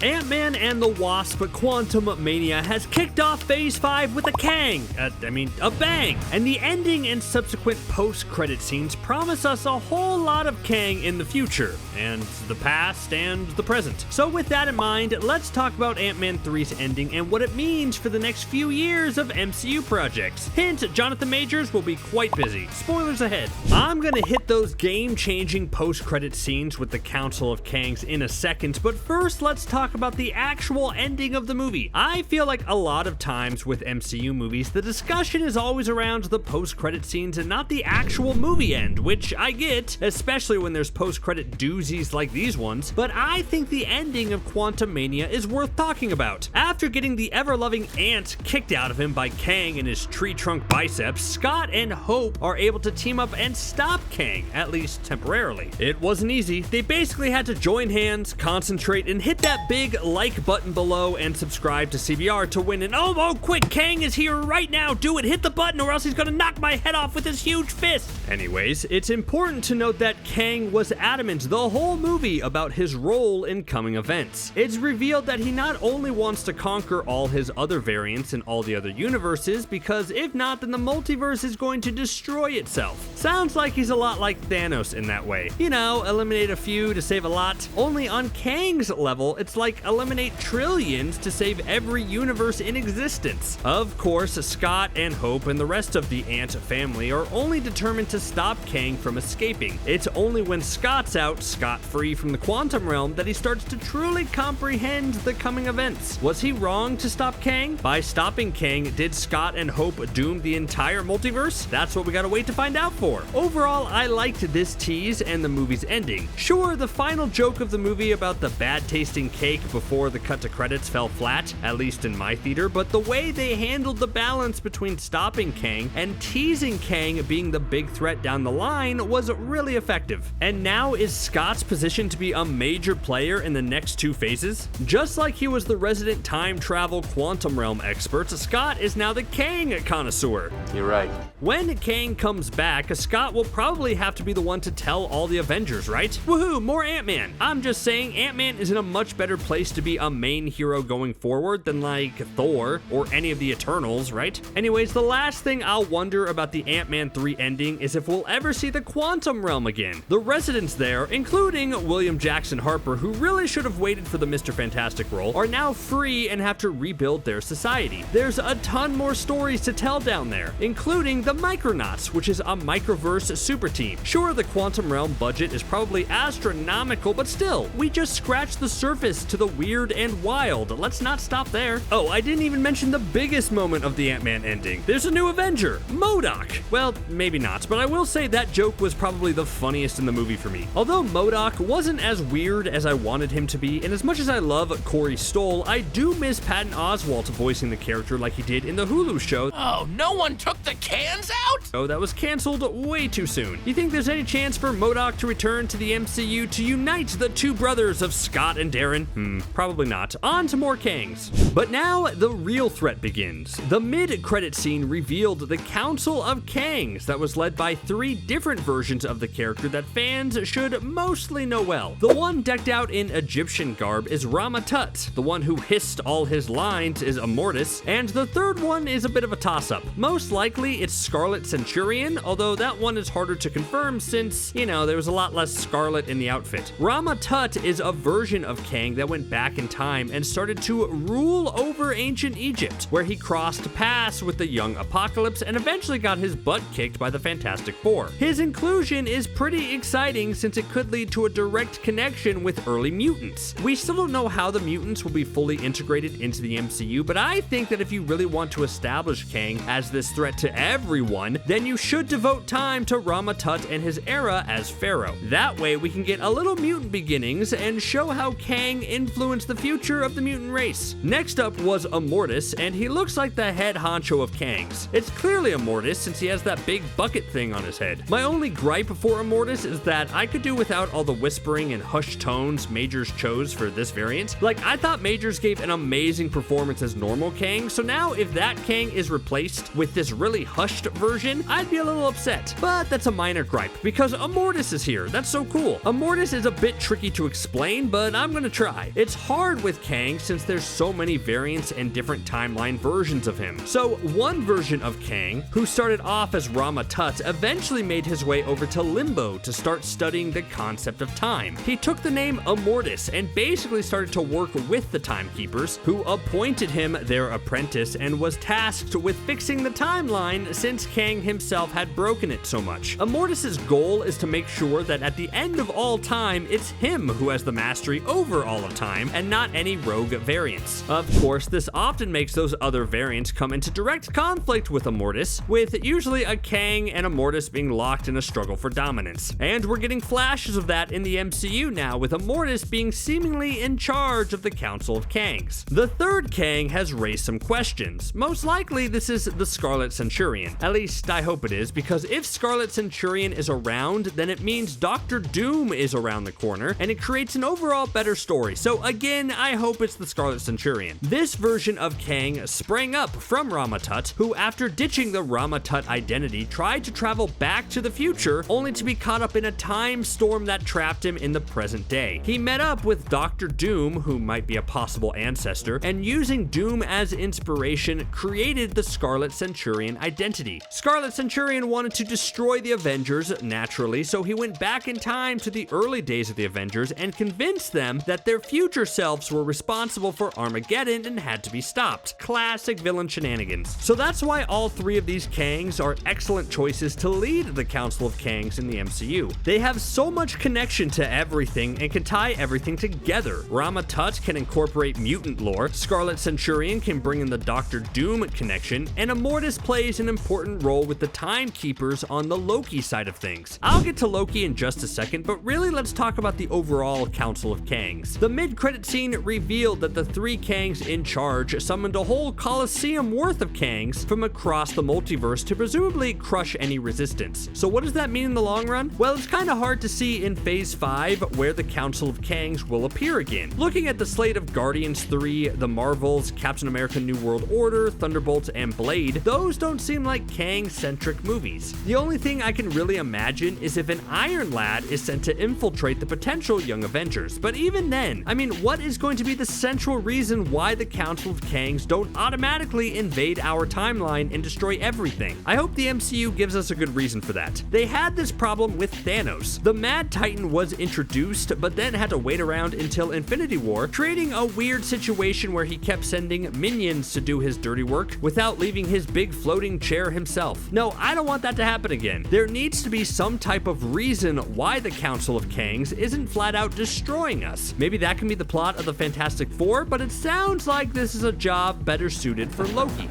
Ant-Man and the Wasp Quantumania has kicked off Phase 5 with a a bang! And the ending and subsequent post-credit scenes promise us a whole lot of Kang in the future, and the past, and the present. So with that in mind, let's talk about Ant-Man 3's ending and what it means for the next few years of MCU projects. Hint, Jonathan Majors will be quite busy. Spoilers ahead. I'm gonna hit those game-changing post-credit scenes with the Council of Kangs in a second, but first let's talk about the actual ending of the movie. I feel like a lot of times with MCU movies, the discussion is always around the post-credit scenes and not the actual movie end, which I get, especially when there's post-credit doozies like these ones, but I think the ending of Quantumania is worth talking about. After getting the ever-loving ant kicked out of him by Kang and his tree trunk biceps, Scott and Hope are able to team up and stop Kang, at least temporarily. It wasn't easy. They basically had to join hands, concentrate, and hit that big like button below and subscribe to CBR to win an oh quick, Kang is here right now, do it, hit the button or else he's gonna knock my head off with his huge fist. Anyways, it's important to note that Kang was adamant the whole movie about his role in coming events. It's revealed that he not only wants to conquer all his other variants in all the other universes, because if not, then the multiverse is going to destroy itself. Sounds like he's a lot like Thanos in that way. You know, eliminate a few to save a lot. Only on Kang's level, it's like eliminate trillions to save every universe in existence. Of course, Scott and Hope and the rest of the Ant family are only determined to stop Kang from escaping. It's only when Scott's out, scot-free from the quantum realm, that he starts to truly comprehend the coming events. Was he wrong to stop Kang? By stopping Kang, did Scott and Hope doom the entire multiverse? That's what we gotta wait to find out for. Overall, I liked this tease and the movie's ending. Sure, the final joke of the movie about the bad-tasting cake before the cut to credits fell flat, at least in my theater, but the way they handled the balance between stopping Kang and teasing Kang being the big threat down the line was really effective. And now is Scott's position to be a major player in the next two phases? Just like he was the resident time travel quantum realm expert, Scott is now the Kang connoisseur. You're right. When Kang comes back, Scott will probably have to be the one to tell all the Avengers, right? Woohoo, more Ant-Man. I'm just saying Ant-Man is in a much better place to be a main hero going forward than like Thor or any of the Eternals, right? Anyways, the last thing I'll wonder about the Ant-Man 3 ending is if we'll ever see the quantum realm again. The residents there, including William Jackson Harper, who really should have waited for the Mr. Fantastic role, are now free and have to rebuild their society. There's a ton more stories to tell down there, including the Micronauts, which is a microverse super team. Sure, the quantum realm budget is probably astronomical, but still, we just scratched the surface to the weird and wild. Let's not stop there. Oh, I didn't even mention the biggest moment of the Ant-Man ending. There's a new Avenger, MODOK. Well, maybe not, but I will say that joke was probably the funniest in the movie for me. Although MODOK wasn't as weird as I wanted him to be, and as much as I love Corey Stoll, I do miss Patton Oswalt voicing the character like he did in the Hulu show. Oh, no one took the cans out? Oh, that was canceled way too soon. You think there's any chance for MODOK to return to the MCU to unite the two brothers of Scott and Darren? Probably not. On to more Kangs. But now, the real threat begins. The mid-credit scene revealed the Council of Kangs that was led by three different versions of the character that fans should mostly know well. The one decked out in Egyptian garb is Rama-Tut. The one who hissed all his lines is Immortus, and the third one is a bit of a toss-up. Most likely, it's Scarlet Centurion, although that one is harder to confirm since, you know, there was a lot less Scarlet in the outfit. Rama-Tut is a version of Kang that went back in time and started to rule over ancient Egypt, where he crossed paths with the young Apocalypse and eventually got his butt kicked by the Fantastic Four. His inclusion is pretty exciting since it could lead to a direct connection with early mutants. We still don't know how the mutants will be fully integrated into the MCU, but I think that if you really want to establish Kang as this threat to everyone, then you should devote time to Rama-Tut and his era as Pharaoh. That way we can get a little mutant beginnings and show how Kang influenced the future of the mutant race. Next up was Immortus, and he looks like the head honcho of Kangs. It's clearly Immortus since he has that big bucket thing on his head. My only gripe for Immortus is that I could do without all the whispering and hushed tones Majors chose for this variant. Like, I thought Majors gave an amazing performance as normal Kang, so now if that Kang is replaced with this really hushed version, I'd be a little upset. But that's a minor gripe, because Immortus is here. That's so cool. Immortus is a bit tricky to explain, but I'm gonna try. It's hard with Kang since there's so many variants and different timeline versions of him. So one version of Kang, who started off as Rama-Tut, eventually made his way over to Limbo to start studying the concept of time. He took the name Immortus and basically started to work with the Timekeepers, who appointed him their apprentice and was tasked with fixing the timeline since Kang himself had broken it so much. Immortus's goal is to make sure that at the end of all time, it's him who has the mastery over all of time and not any rogue variants. Of course, this often makes those other variants come into direct conflict with Immortus, with usually a Kang and Immortus being locked in a struggle for dominance. And we're getting flashes of that in the MCU now, with Immortus being seemingly in charge of the Council of Kangs. The third Kang has raised some questions. Most likely this is the Scarlet Centurion. At least I hope it is, because if Scarlet Centurion is around, then it means Doctor Doom is around the corner, and it creates an overall better story. So again, I hope it's the Scarlet Centurion. This version of Kang sprang up from Rama-Tut, who after ditching the Rama-Tut identity tried to travel back to the future, only to be caught up in a time storm that trapped him in the present day. He met up with Doctor Doom, who might be a possible ancestor, and using Doom as inspiration, created the Scarlet Centurion identity. Scarlet Centurion wanted to destroy the Avengers, naturally, so he went back in time to the early days of the Avengers and convinced them that their future selves were responsible for Armageddon and had to be stopped. Classic villain shenanigans. So that's why all three of these Kangs are excellent choices to lead the Council of Kangs in the MCU. They have so much connection to everything and can tie everything together. Rama-Tut can incorporate mutant lore, Scarlet Centurion can bring in the Doctor Doom connection, and Immortus plays an important role with the Timekeepers on the Loki side of things. I'll get to Loki in just a second, but really let's talk about the overall Council of Kangs. The mid-credit scene revealed that the three Kangs in charge summoned a whole coliseum worth of Kangs from across the multiverse to presumably crush any resistance. So what does that mean in the long run? Well, it's kind of hard to see in Phase 5 where the Council of Kangs will appear again. Looking at the slate of Guardians 3, The Marvels, Captain America New World Order, Thunderbolts, and Blade, those don't seem like Kang-centric movies. The only thing I can really imagine is if an Iron Lad is sent to infiltrate the potential Young Avengers. But even then, I mean, what is going to be the central reason why the Council of Kangs don't automatically invade our timeline and destroy everything? I hope the MCU gives us a good reason for that. They had this problem with Thanos. The Mad Titan was introduced, but then had to wait around until Infinity War, creating a weird situation where he kept sending minions to do his dirty work without leaving his big floating chair himself. No, I don't want that to happen again. There needs to be some type of reason why the Council of Kangs isn't flat out destroying us. Maybe that can be the plot of the Fantastic Four, but it sounds like this is a job better suited for Loki.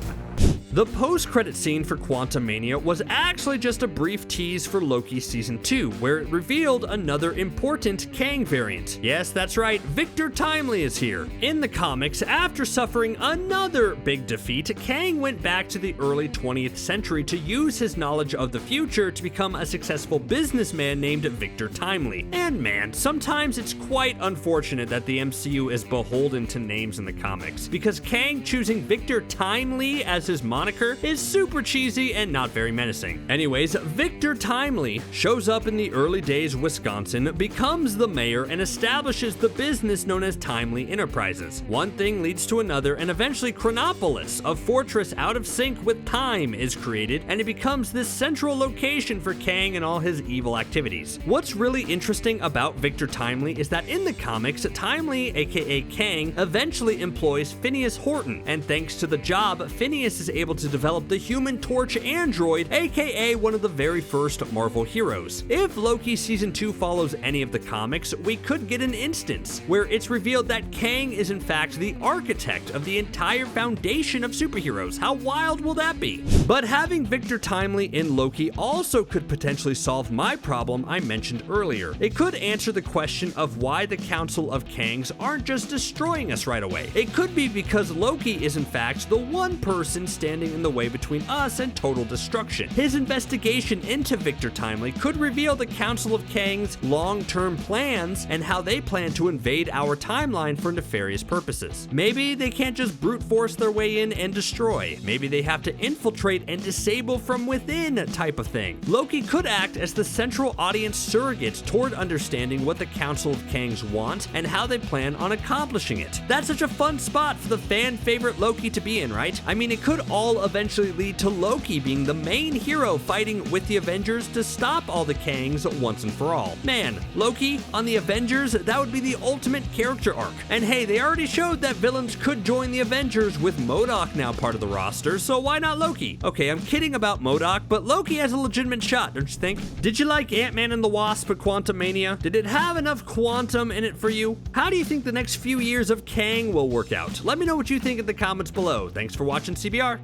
The post-credit scene for Quantumania was actually just a brief tease for Loki Season 2, where it revealed another important Kang variant. Yes, that's right, Victor Timely is here. In the comics, after suffering another big defeat, Kang went back to the early 20th century to use his knowledge of the future to become a successful businessman named Victor Timely. And man, sometimes it's quite unfortunate that the MCU is beholden to names in the comics, because Kang choosing Victor Timely as his moniker is super cheesy and not very menacing. Anyways, Victor Timely shows up in the early days Wisconsin, becomes the mayor, and establishes the business known as Timely Enterprises. One thing leads to another, and eventually Chronopolis, a fortress out of sync with time, is created, and it becomes this central location for Kang and all his evil activities. What's really interesting about Victor Timely is that in the comics, Timely, aka Kang, eventually employs Phineas Horton, and thanks to the job, Phineas is able to develop the Human Torch android, aka one of the very first Marvel heroes. If Loki Season 2 follows any of the comics, we could get an instance where it's revealed that Kang is in fact the architect of the entire foundation of superheroes. How wild will that be? But having Victor Timely in Loki also could potentially solve my problem I mentioned earlier. It could answer the question of why the Council of Kangs aren't just destroying us right away. It could be because Loki is in fact the one person standing standing in the way between us and total destruction. His investigation into Victor Timely could reveal the Council of Kangs' long-term plans and how they plan to invade our timeline for nefarious purposes. Maybe they can't just brute force their way in and destroy. Maybe they have to infiltrate and disable from within type of thing. Loki could act as the central audience surrogate toward understanding what the Council of Kangs want and how they plan on accomplishing it. That's such a fun spot for the fan favorite Loki to be in, right? I mean, it could all eventually lead to Loki being the main hero fighting with the Avengers to stop all the Kangs once and for all. Man, Loki on the Avengers, that would be the ultimate character arc. And hey, they already showed that villains could join the Avengers with MODOK now part of the roster, so why not Loki? Okay, I'm kidding about MODOK, but Loki has a legitimate shot, don't you think? Did you like Ant-Man and the Wasp Quantumania? Did it have enough quantum in it for you? How do you think the next few years of Kang will work out? Let me know what you think in the comments below. Thanks for watching CBR.